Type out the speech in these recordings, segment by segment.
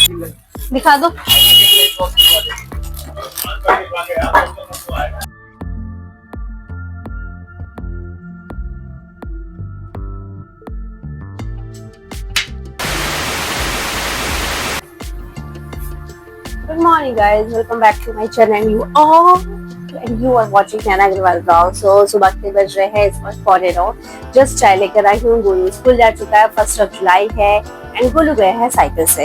दिखा दो। Good morning, guys. Welcome back to my channel. You are watching Naina Agarwal blog. सुबह के बज रहे हैं इस वक्त 4:09। जस्ट चाय लेकर आई हूँ। गोलू स्कूल जा चुका है, 1 जुलाई है एंड गोलू गया है साइकिल से।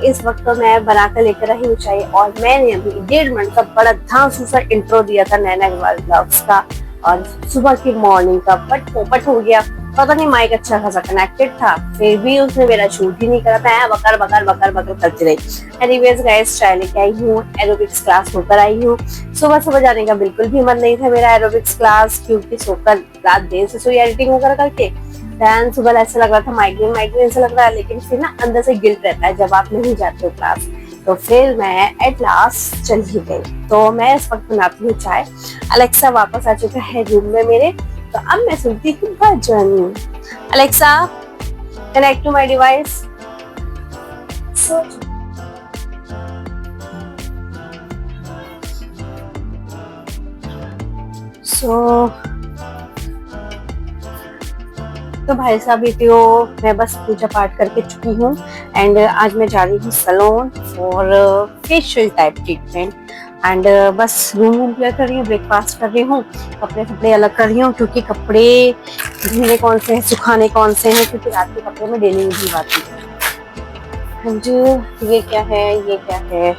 इस वक्त तो मैं बनाकर लेकर आई हूँ चाय, और मैंने अभी 1.5 मिनट का बड़ा धांसू सा इंट्रो दिया था नैना अग्रवाल ब्लॉग्स का, और सुबह की मॉर्निंग का पट पोपट हो गया। पता नहीं माइक अच्छा खासा कनेक्टेड था, फिर भी उसने मेरा शूट ही नहीं करा। मैं बकर बकर बकर बकर करती रही। एनीवेज गाइस, चाय लेके आई हूँ, एरोबिक्स क्लास होकर आई हूँ। सुबह सुबह जाने का बिल्कुल भी मन नहीं था मेरा एरोबिक्स क्लास, क्योंकि सोकर रात देर से सोई एडिटिंग वगैरह करके। दैन सुबह ऐसा लग रहा था माइग्रेन माइग्रेन से लग रहा है, लेकिन फिर ना अंदर से गिल्ट रहता है जब आप नहीं जाते हो क्लास। तो फिर मैं एट लास्ट चल ही गई। तो मैं इस वक्त बनाती हूँ चाय। अलेक्सा वापस आ चुका है रूम में मेरे, तो अब मैं सुनती हूँ भजन। Alexa, connect to my device. तो भाई साहब वीडियो मैं बस पूजा पाठ करके चुकी हूँ, एंड आज मैं जा रही हूँ सैलून और फेशियल टाइप ट्रीटमेंट। एंड बस रूम क्लियर कर रही हूँ, ब्रेकफास्ट कर रही हूँ, कपड़े अलग कर रही हूँ, क्योंकि कपड़े धुलने कौन से हैं, सुखाने कौन से हैं, क्योंकि रात के कपड़े में डेली नहीं धुलवाती हूँ। जी, ये क्या है, ये क्या है,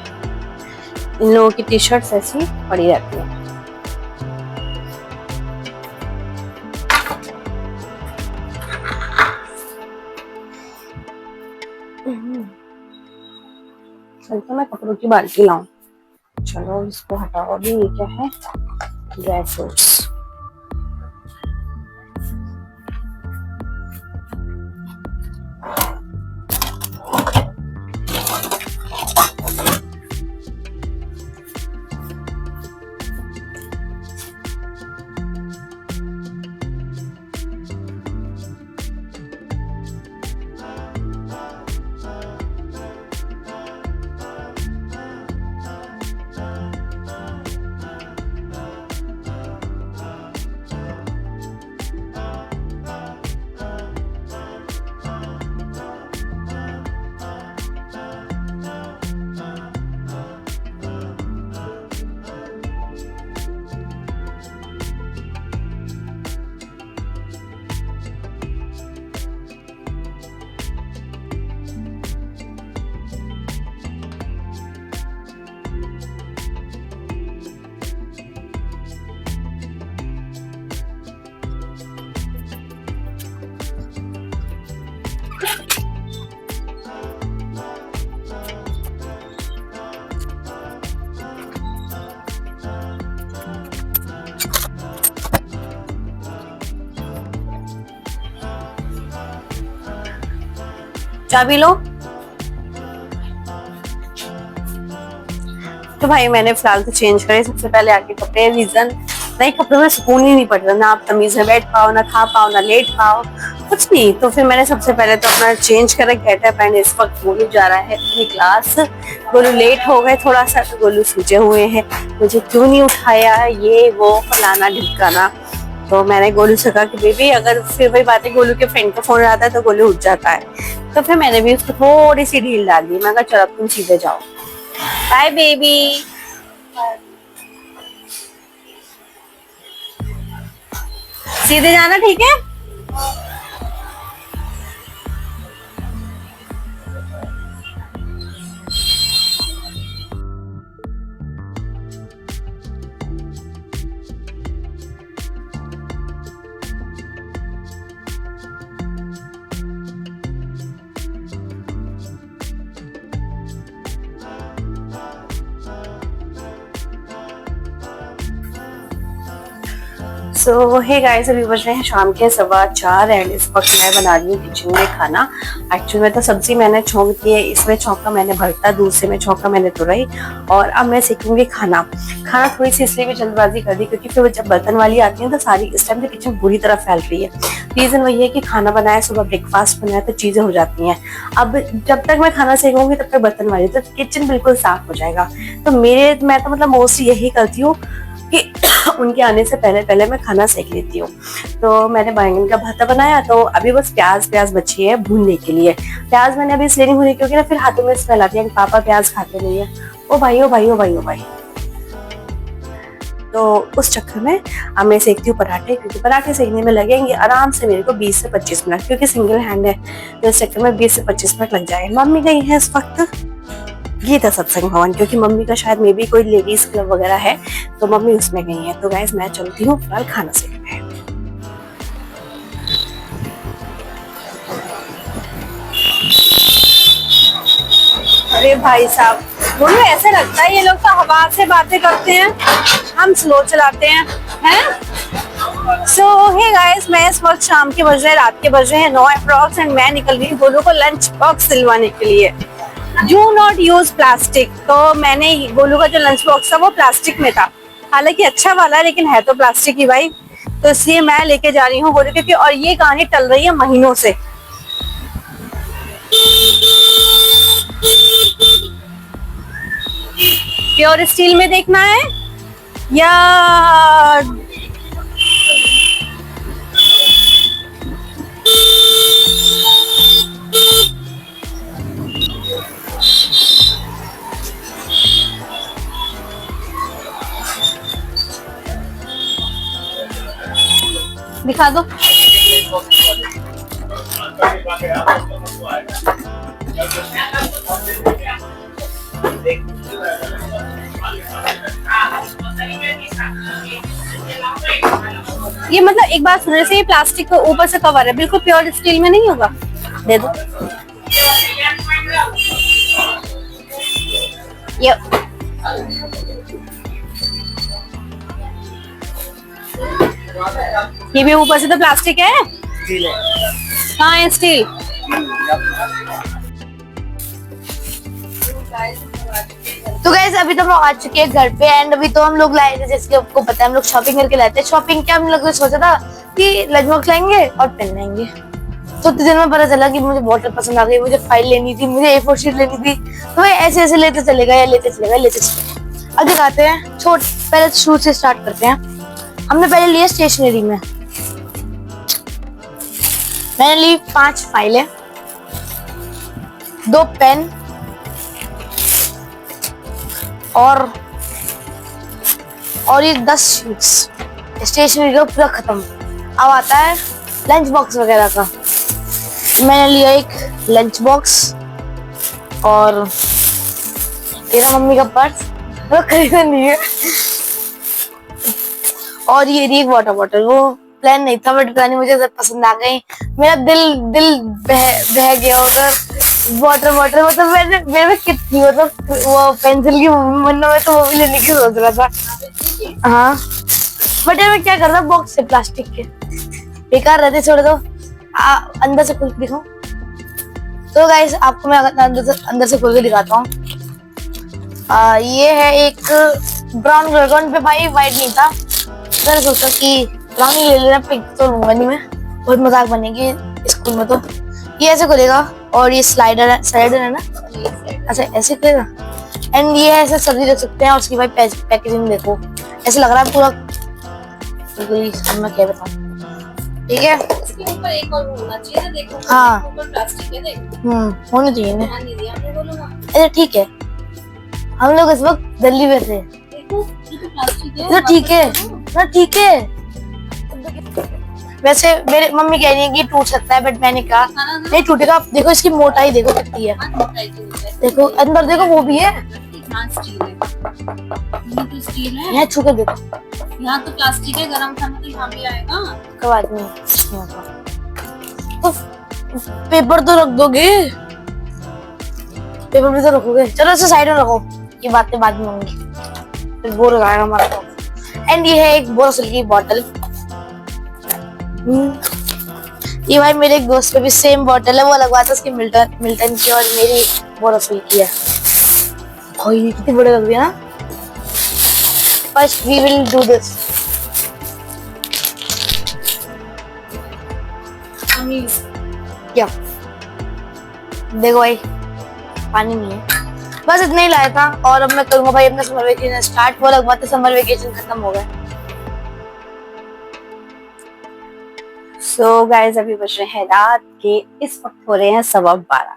इन लोगों की टी शर्ट्स ऐसी पड़ी रहती है। चलते मैं कपड़ों की बाल्टी लाऊं। चलो इसको हटाओ अभी। ये क्या है, ड्राई फ्रूट्स। चाबी लो। तो भाई मैंने फिलहाल तो चेंज करे सबसे पहले आके कपड़े। रीजन, नए कपड़ों में सुकून ही नहीं पड़ता, ना आप तमीज में बैठ पाओ, ना खा पाओ, ना लेट पाओ, कुछ नहीं। तो फिर मैंने सबसे पहले तो अपना चेंज करा, गेटअप। एंड इस वक्त गोलू जा रहा है अपनी क्लास। गोलू लेट हो गए थोड़ा सा, तो गोलू सूझे हुए हैं, मुझे क्यों नहीं उठाया, ये वो फलाना ढिमकाना। तो मैंने गोलू से कहा कि बेबी, अगर फिर वही बात है, गोलू के फ्रेंड का फोन आता है तो गोलू उठ जाता है। तो फिर मैंने भी उसको थोड़ी सी ढील डाल दी। मैं कहा चलो तुम सीधे जाओ, बाय बेबी। सीधे जाना, ठीक है। सो हे गाइस, अभी बज रहे हैं शाम के 4:15 एंड इस वक्त मैं बना रही हूँ किचन में खाना। एक्चुअली में तो सब्जी मैंने छौंक दी है, इसमें छौंका मैंने भरता, दूसरे में छौंका मैंने तुरई, और अब मैं सीखूंगी खाना। खाना थोड़ी सी इसलिए भी जल्दबाजी कर दी क्योंकि फिर जब बर्तन वाली आती है तो सारी इस टाइम से किचन बुरी तरह फैल रही है। रीजन वही है कि खाना बनाया, सुबह ब्रेकफास्ट बनाया तो चीजें हो जाती हैं। अब जब तक मैं खाना सीखूंगी तब तक बर्तन वाली, तो किचन बिल्कुल साफ हो जाएगा। तो मैं तो मतलब मोस्टली यही करती हूँ कि उनके आने से पहले पहले मैं खाना सेक लेती हूँ। तो मैंने बैंगन का भरता बनाया, तो अभी बस प्याज बची है भूनने के लिए। प्याज मैंने अभी इसलिए नहीं भूनी क्योंकि ना फिर हाथों में स्मेल आती है कि पापा प्याज खाते नहीं है। ओ भाई ओ भाई ओ भाई ओ भाई। तो उस चक्कर में अब मैं सेकती हूँ पराठे, क्योंकि पराठे सेकने में लगेंगे आराम से मेरे को 20 से 25 मिनट, क्योंकि सिंगल हैंड है तो इस चक्कर में 20 से 25 मिनट लग जाएंगे। मम्मी गई है इस वक्त गीता सत्संग भवन, क्योंकि मम्मी का शायद मे भी कोई लेडीज क्लब वगैरह है तो मम्मी उसमें गई है। तो गाइस मैं चलती हूँ फिलहाल खाना सीखने। अरे भाई साहब, बोलो ऐसे लगता है ये लोग तो हवा से बातें करते हैं, हम स्लो चलाते हैं। सो हे गाइस, मैं इस वक्त शाम के बज रहे हैं, रात के बज रहे हैं 9 अप्रॉक्स, एंड मैं निकल रही हूँ गोलू को लंच बॉक्स दिलवाने के लिए। Do not use plastic. तो मैंने गोलू का जो लंच बॉक्स था वो प्लास्टिक में था, हालांकि अच्छा वाला है लेकिन है तो प्लास्टिक ही भाई। तो इसलिए मैं लेके जा रही हूँ गोलू के, और ये कहानी टल रही है महीनों से। प्योर स्टील में देखना है या दिखा दो। ये मतलब एक बात सुनने से, ये प्लास्टिक के ऊपर से कवर है, बिल्कुल प्योर स्टील में नहीं होगा। दे दो ये भी ऊपर से तो प्लास्टिक है। कहाँ है स्टील? तो गाइस अभी तो हम लोग आ चुके हैं घर पे, एंड अभी तो हम लोग लाए थे, जैसे कि आपको पता है हम लोग शॉपिंग करके लाए थे। शॉपिंग क्या हम लोग ने सोचा था कि लंच बॉक्स लाएंगे और पेन लाएंगे। तो दिन में पता चला कि मुझे बॉटल पसंद आ गई, मुझे फाइल लेनी थी, मुझे A4 शीट लेनी थी। तो मैं ऐसे ऐसे लेते चलेगा या लेते चलेगा। अब दिखाते हैं, पहले शुरू से स्टार्ट करते हैं। हमने पहले लिया स्टेशनरी में, मैंने ली 5 फाइलें, 2 पेन और ये 10 शीट्स। स्टेशनरी का पूरा खत्म। अब आता है लंच बॉक्स वगैरह का। मैंने लिया एक लंच बॉक्स और तेरा मम्मी का पर्स वो खरीदा नहीं है, और ये एक वाटर बॉटल। वो प्लान नहीं था बट प्लान मुझे पसंद आ गई। मेरा दिल बह गया उधर। वाटर बॉटल मतलब मेरे में किट थी, मतलब वो पेंसिल की मन्ना में तो वो भी लेने की सोच रहा था। हाँ बट यार मैं क्या कर रहा, बॉक्स से प्लास्टिक के बेकार रहते, छोड़ दो। अंदर से खोल के दिखाऊं? तो गाइस आपको मैं अंदर से खोल के दिखाता हूँ। ये है एक ब्राउन कलर का, उनपे भाई व्हाइट नहीं था। मैंने सोचा कि ब्राउन ही ले लेना, पिंक तो लूंगा नहीं मैं, बहुत मजाक बनेगी स्कूल में। तो ये ऐसे खुलेगा और ये स्लाइडर है ना, अच्छा ऐसे खुलेगा। एंड ये ऐसे सब्जी रख सकते हैं, और उसकी भाई पैकेजिंग देखो, ऐसे लग रहा है पूरा। मैं क्या बताऊं, ठीक है। इसके ऊपर एक और होना चाहिए ना, देखो हाँ ऊपर प्लास्टिक है, देख होना चाहिए ना। ध्यान नहीं दिया हमने बोलूंगा। अच्छा ठीक है, हम लोग इस वक्त दिल्ली में थे। देखो ये तो प्लास्टिक है। तो ठीक है ना, ठीक है। वैसे मेरे मम्मी कह रही है कि टूट सकता है, बट मैंने कहा नहीं टूटेगा। देखो इसकी मोटाई देखो कितनी है, देखो अंदर देखो वो भी है। स्टील है, यहाँ छू के देखो, यहाँ तो प्लास्टिक है, गरम खाना तो यहाँ भी आएगा। कोई बात नहीं। तो पेपर तो रख दोगे, पेपर भी तो रखोगे। चलो इसे साइड में रखो, ये बातें बाद में होंगी, फिर बोर हो जाएगा हमारा। एंड ये है एक बोरोसिल की बॉटल, ये भाई मेरे एक दोस्त पे भी सेम बॉटल है, वो लगवाया था उसकी मिल्टन की, और मेरी बोरोसिल की है। भाई कितनी बड़ी लग रही है ना। First we will do this. क्या देखो भाई, पानी नहीं है, बस इतना ही लाया था। और अब मैं करूंगा भाई अपना समर वेकेशन स्टार्ट। वो लगवाते समर वेकेशन खत्म हो गए। सो गाइज अभी बज रहे हैं रात के, इस वक्त हो रहे हैं 12:15।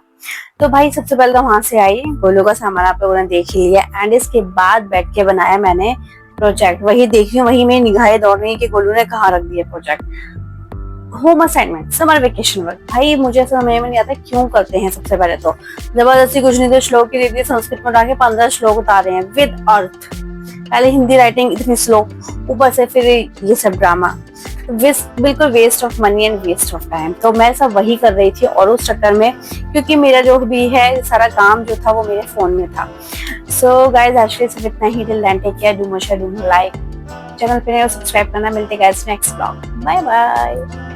तो भाई सबसे पहले तो वहां से आई, गोलू का सामान आप लोगों ने देख ही लिया, एंड इसके बाद बैठ के बनाया मैंने प्रोजेक्ट। वही देख रही हूँ, वही मेरी निगाहें दौड़ रही है कि गोलू ने कहाँ रख दिया project. Home assignment, summer vacation work. भाई मुझे समझ में नहीं आता क्यों करते हैं। सबसे पहले तो जबरदस्ती कुछ नहीं तो श्लोक की दे दी, संस्कृत में डाल के 15 श्लोक उतारे हैं विद अर्थ। पहले हिंदी राइटिंग इतनी स्लो, ऊपर से फिर ये सब ड्रामा, बिल्कुल waste of money and waste of time. तो मैं सब वही कर रही थी, और उस चक्कर में क्योंकि मेरा जो भी है सारा काम जो था वो मेरे फोन में था। सो गाइज आज के सिर्फ इतना ही। Till then take care, do much, do like, channel पे नए हो सब्सक्राइब करना। मिलते guys next blog, bye bye.